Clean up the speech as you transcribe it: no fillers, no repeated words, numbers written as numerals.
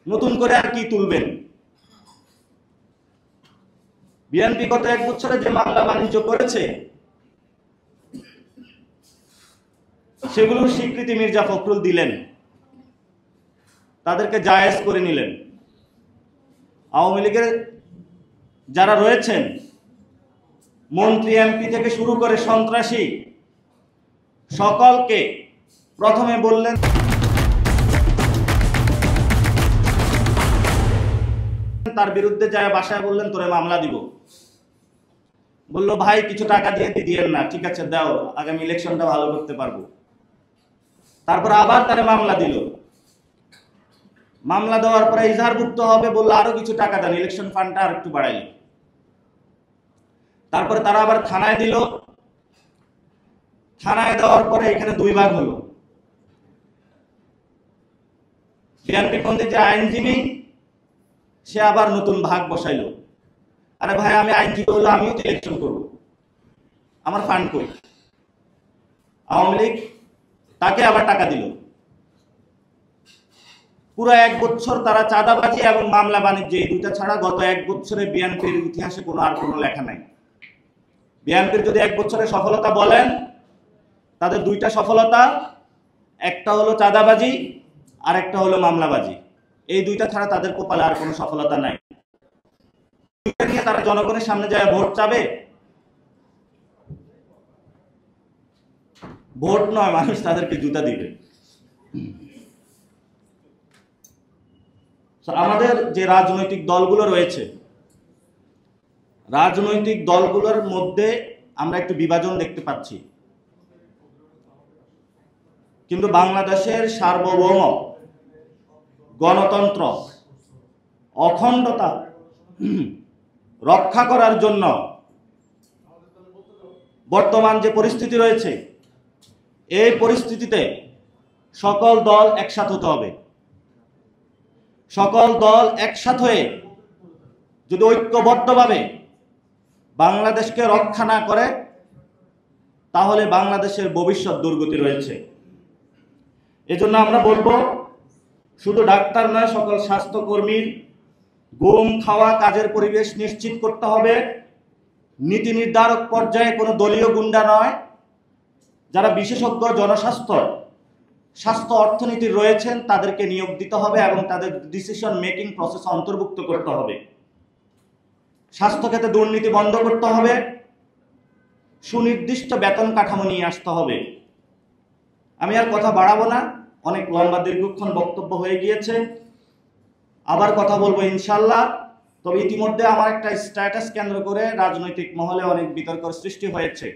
নতুন করে আর কি তুলবেন? বিএনপি গত 1 বছরে যে মামলা বাণিজ্য করেছে সেগুলোর স্বীকৃতি মির্জা ফখরুল দিলেন, তাদেরকে জায়েজ করে নিলেন। আওয়ামী লীগের যারা রয়েছেন, মন্ত্রী এমপি থেকে শুরু করে সন্ত্রাসী, সকলকে প্রথমে বললেন তার বিরুদ্ধে যায় বাসায় বললেন তোরে মামলা দিব। বললো ভাই কিছু টাকা দিয়ে দিয়েন না, ঠিক আছে দাও, আগামী ইলেকশনটা ভালো করতে পারবো। তারপর আবার তারা মামলা দিল। মামলা দেওয়ার পরে ইজহারভুক্ত হবে বললো আরো কিছু টাকা দেন, ইলেকশন ফান্ডটা আর একটু বাড়াইল। তারপরে তারা আবার থানায় দিল। থানায় দেওয়ার পরে এখানে 2 ভাগ হলো। বিএনপি পন্থী যে আইনজীবী সে আবার নতুন ভাগ বসাইল। আরে ভাই আমি আইনজীবী হলো, আমিও তো ইলেকশন করব, আমার ফান্ড কই? আওয়ামী লীগ তাকে আবার টাকা দিল। পুরো 1 বছর তারা চাঁদাবাজি এবং মামলা বাণিজ্য এই দুইটা ছাড়া গত 1 বছরে বিএনপির ইতিহাসে আর কোনো লেখা নাই। বিএনপির যদি 1 বছরে সফলতা বলেন, তাদের 2টা সফলতা, একটা হলো চাঁদাবাজি আর একটা হলো মামলাবাজি। এই 2টা ছাড়া তাদের কপালে আর কোনো সফলতা নাই। নিয়ে তারা জনগণের সামনে যায় ভোট চাবে। ভোট নয়, মানুষ তাদেরকে জুতা দিবে। আমাদের যে রাজনৈতিক দলগুলো রয়েছে, রাজনৈতিক দলগুলোর মধ্যে আমরা একটু বিভাজন দেখতে পাচ্ছি, কিন্তু বাংলাদেশের সার্বভৌম গণতন্ত্র অখণ্ডতা রক্ষা করার জন্য বর্তমান যে পরিস্থিতি রয়েছে, এই পরিস্থিতিতে সকল দল একসাথ হতে হবে। সকল দল একসাথ হয়ে যদি ঐক্যবদ্ধভাবে বাংলাদেশকে রক্ষা না করে, তাহলে বাংলাদেশের ভবিষ্যৎ দুর্গতি রয়েছে। এজন্য আমরা বলবো, শুধু ডাক্তার নয়, সকল স্বাস্থ্যকর্মীর ঘুম খাওয়া কাজের পরিবেশ নিশ্চিত করতে হবে। নীতি নির্ধারক পর্যায়ে কোনো দলীয় গুন্ডা নয়, যারা বিশেষজ্ঞ স্বাস্থ্য অর্থনীতির রয়েছেন তাদেরকে নিয়োগ দিতে হবে এবং তাদের ডিসিশন মেকিং প্রসেস অন্তর্ভুক্ত করতে হবে। স্বাস্থ্যক্ষেত্রে দুর্নীতি বন্ধ করতে হবে। সুনির্দিষ্ট বেতন কাঠামো নিয়ে আসতে হবে। আমি আর কথা বাড়াবো না, অনেক লম্বা দীর্ঘক্ষণ বক্তব্য হয়ে গিয়েছে। আবার কথা বলবো ইনশাল্লাহ। তবে ইতিমধ্যে আমার একটা স্ট্যাটাস কেন্দ্র করে রাজনৈতিক মহলে অনেক বিতর্ক সৃষ্টি হয়েছে।